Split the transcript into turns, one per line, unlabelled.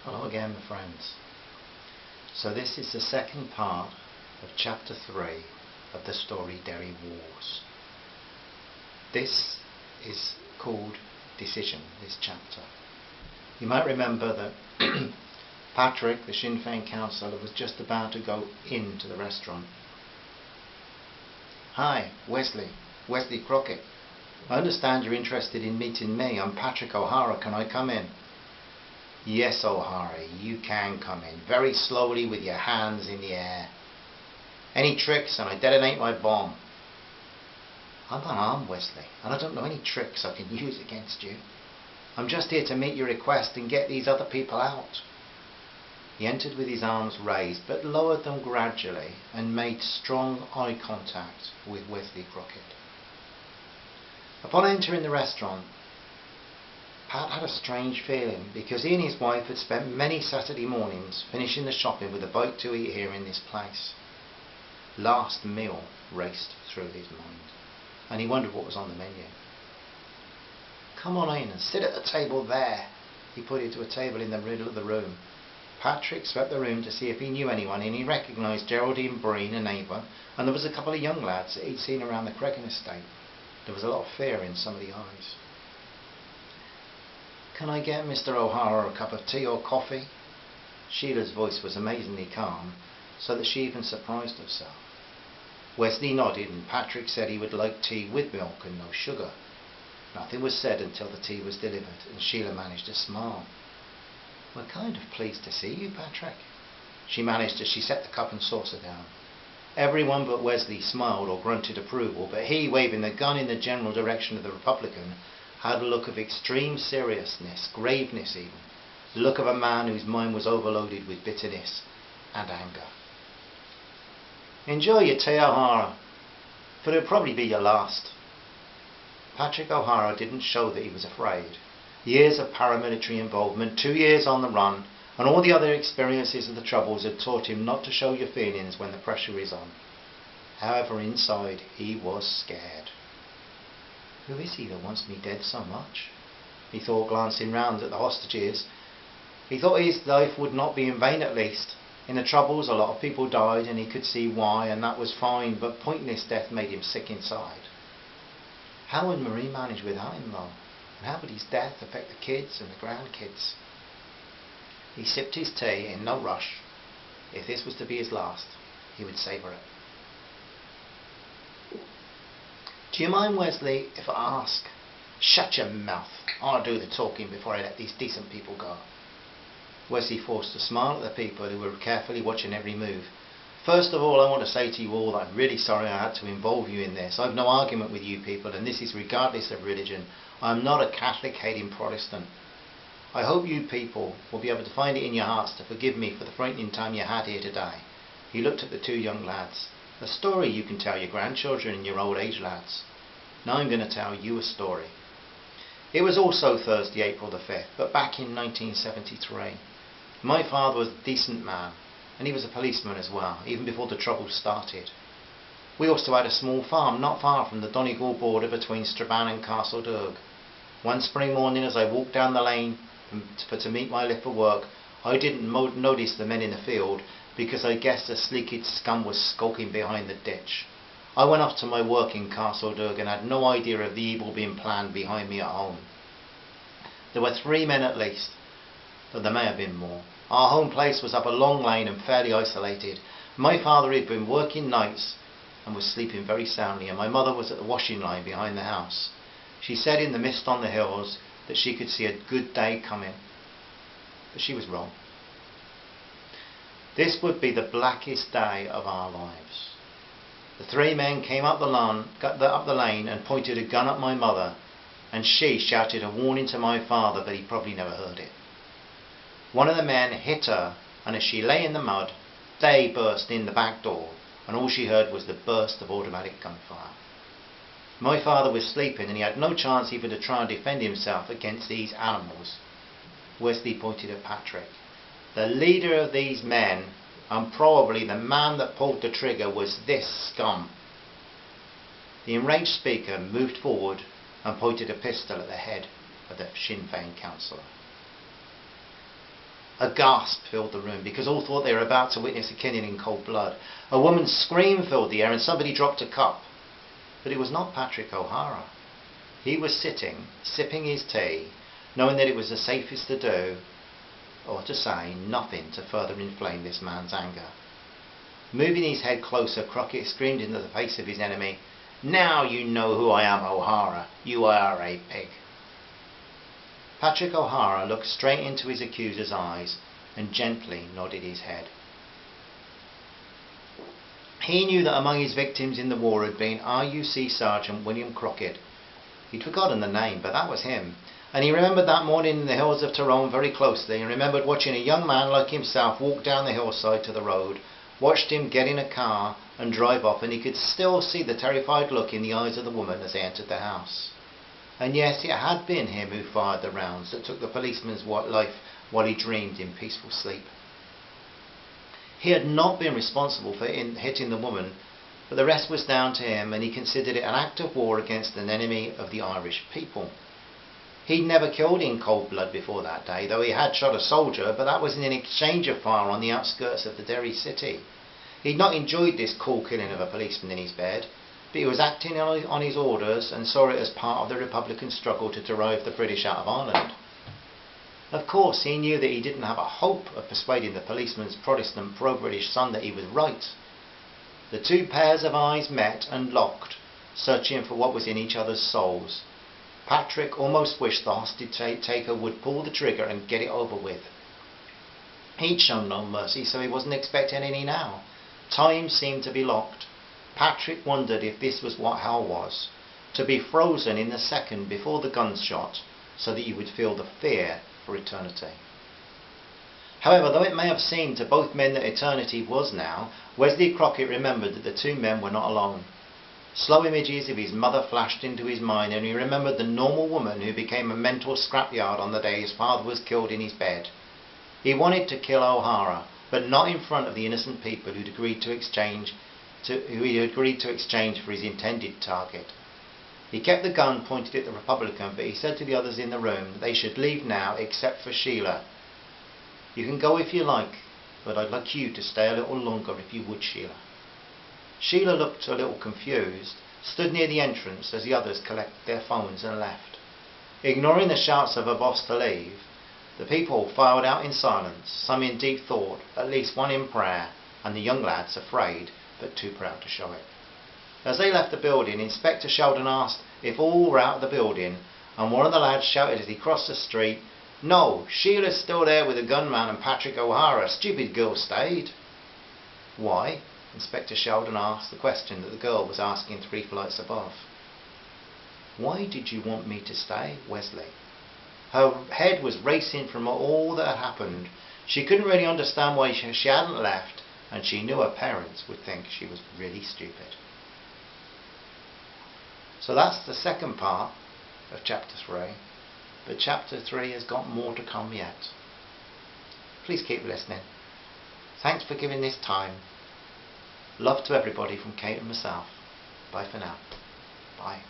Hello again, my friends. So this is the second part of chapter 3 of the story Derry Wars. This is called Decision, this chapter. You might remember that Patrick, the Sinn Féin councillor, was just about to go into the restaurant. Hi, Wesley Crockett. I understand you're interested in meeting me. I'm Patrick OHara. Can I come in? Yes, O'Hara, you can come in, very slowly with your hands in the air. Any tricks and I detonate my bomb. I'm unarmed, Wesley, and I don't know any tricks I can use against you. I'm just here to meet your request and get these other people out. He entered with his arms raised, but lowered them gradually and made strong eye contact with Wesley Crockett. Upon entering the restaurant, Pat had a strange feeling, because he and his wife had spent many Saturday mornings finishing the shopping with a bite to eat here in this place. Last meal raced through his mind, and he wondered what was on the menu. Come on in and sit at the table there. He pointed to a table in the middle of the room. Patrick swept the room to see if he knew anyone, and he recognised Geraldine Breen, a neighbour, and there was a couple of young lads that he'd seen around the Crockett estate. There was a lot of fear in some of the eyes. Can I get Mr. OHara a cup of tea or coffee? Sheila's voice was amazingly calm, so that she even surprised herself. Wesley nodded, and Patrick said he would like tea with milk and no sugar. Nothing was said until the tea was delivered, and Sheila managed to smile. We're kind of pleased to see you, Patrick, she managed as she set the cup and saucer down. Everyone but Wesley smiled or grunted approval, but he, waving the gun in the general direction of the Republican, had a look of extreme seriousness, graveness even, the look of a man whose mind was overloaded with bitterness and anger. Enjoy your tea, O'Hara, for it'll probably be your last. Patrick OHara didn't show that he was afraid. Years of paramilitary involvement, 2 years on the run, and all the other experiences of the Troubles had taught him not to show your feelings when the pressure is on. However, inside he was scared. Who is he that wants me dead so much? He thought, glancing round at the hostages. He thought his life would not be in vain at least. In the Troubles a lot of people died, and he could see why, and that was fine, but pointless death made him sick inside. How would Marie manage without him though? And how would his death affect the kids and the grandkids? He sipped his tea in no rush. If this was to be his last, he would savour it. Do you mind, Wesley, if I ask? Shut your mouth. I'll do the talking before I let these decent people go. Wesley forced a smile at the people who were carefully watching every move. First of all, I want to say to you all that I'm really sorry I had to involve you in this. I've no argument with you people, and this is regardless of religion. I'm not a Catholic hating Protestant. I hope you people will be able to find it in your hearts to forgive me for the frightening time you had here today. He looked at the two young lads. A story you can tell your grandchildren and your old age lads. Now I'm going to tell you a story. It was also Thursday, April the 5th, but back in 1973. My father was a decent man, and he was a policeman as well, even before the Troubles started. We also had a small farm not far from the Donegal border between Strabane and Castledurg. One spring morning, as I walked down the lane to meet my lift for work, I didn't notice the men in the field, because I guessed the sleeked scum was skulking behind the ditch. I went off to my work in Castledurg and had no idea of the evil being planned behind me at home. There were 3 men at least, but there may have been more. Our home place was up a long lane and fairly isolated. My father had been working nights and was sleeping very soundly, and my mother was at the washing line behind the house. She said in the mist on the hills that she could see a good day coming, but she was wrong. This would be the blackest day of our lives. The 3 men came up the lane and pointed a gun at my mother, and she shouted a warning to my father, but he probably never heard it. One of the men hit her, and as she lay in the mud, they burst in the back door, and all she heard was the burst of automatic gunfire. My father was sleeping, and he had no chance even to try and defend himself against these animals. Wesley pointed at Patrick. The leader of these men, and probably the man that pulled the trigger, was this scum. The enraged speaker moved forward and pointed a pistol at the head of the Sinn Féin councillor. A gasp filled the room, because all thought they were about to witness a killing in cold blood. A woman's scream filled the air, and somebody dropped a cup. But it was not Patrick O'Hara. He was sitting, sipping his tea, knowing that it was the safest to do, or to say, nothing to further inflame this man's anger. Moving his head closer, Crockett screamed into the face of his enemy, "Now you know who I am, O'Hara. You are a pig." Patrick O'Hara looked straight into his accuser's eyes and gently nodded his head. He knew that among his victims in the war had been RUC Sergeant William Crockett. He'd forgotten the name, but that was him. And he remembered that morning in the hills of Tyrone very closely, and remembered watching a young man like himself walk down the hillside to the road, watched him get in a car and drive off, and he could still see the terrified look in the eyes of the woman as they entered the house. And yes, it had been him who fired the rounds that took the policeman's life while he dreamed in peaceful sleep. He had not been responsible for hitting the woman, but the rest was down to him, and he considered it an act of war against an enemy of the Irish people. He'd never killed in cold blood before that day, though he had shot a soldier, but that was in exchange of fire on the outskirts of the Derry city. He'd not enjoyed this cool killing of a policeman in his bed, but he was acting on his orders and saw it as part of the Republican struggle to drive the British out of Ireland. Of course, he knew that he didn't have a hope of persuading the policeman's Protestant pro-British son that he was right. The two pairs of eyes met and locked, searching for what was in each other's souls. Patrick almost wished the hostage taker would pull the trigger and get it over with. He'd shown no mercy, so he wasn't expecting any now. Time seemed to be locked. Patrick wondered if this was what hell was, to be frozen in the second before the gunshot, so that you would feel the fear for eternity. However, though it may have seemed to both men that eternity was now, Wesley Crockett remembered that the two men were not alone. Slow images of his mother flashed into his mind, and he remembered the normal woman who became a mental scrapyard on the day his father was killed in his bed. He wanted to kill O'Hara, but not in front of the innocent people who he agreed to exchange for his intended target. He kept the gun pointed at the Republican, but he said to the others in the room that they should leave now except for Sheila. "You can go if you like, but I'd like you to stay a little longer if you would, Sheila." Sheila looked a little confused, stood near the entrance as the others collected their phones and left. Ignoring the shouts of her boss to leave, the people filed out in silence, some in deep thought, at least one in prayer, and the young lads afraid but too proud to show it. As they left the building, Inspector Sheldon asked if all were out of the building, and one of the lads shouted as he crossed the street, "No, Sheila's still there with the gunman and Patrick O'Hara. Stupid girl stayed." "Why?" Inspector Sheldon asked the question that the girl was asking 3 flights above. "Why did you want me to stay, Wesley?" Her head was racing from all that had happened. She couldn't really understand why she hadn't left, and she knew her parents would think she was really stupid. So that's the second part of chapter 3, but chapter 3 has got more to come yet. Please keep listening. Thanks for giving this time. Love to everybody from Kate and myself. Bye for now. Bye.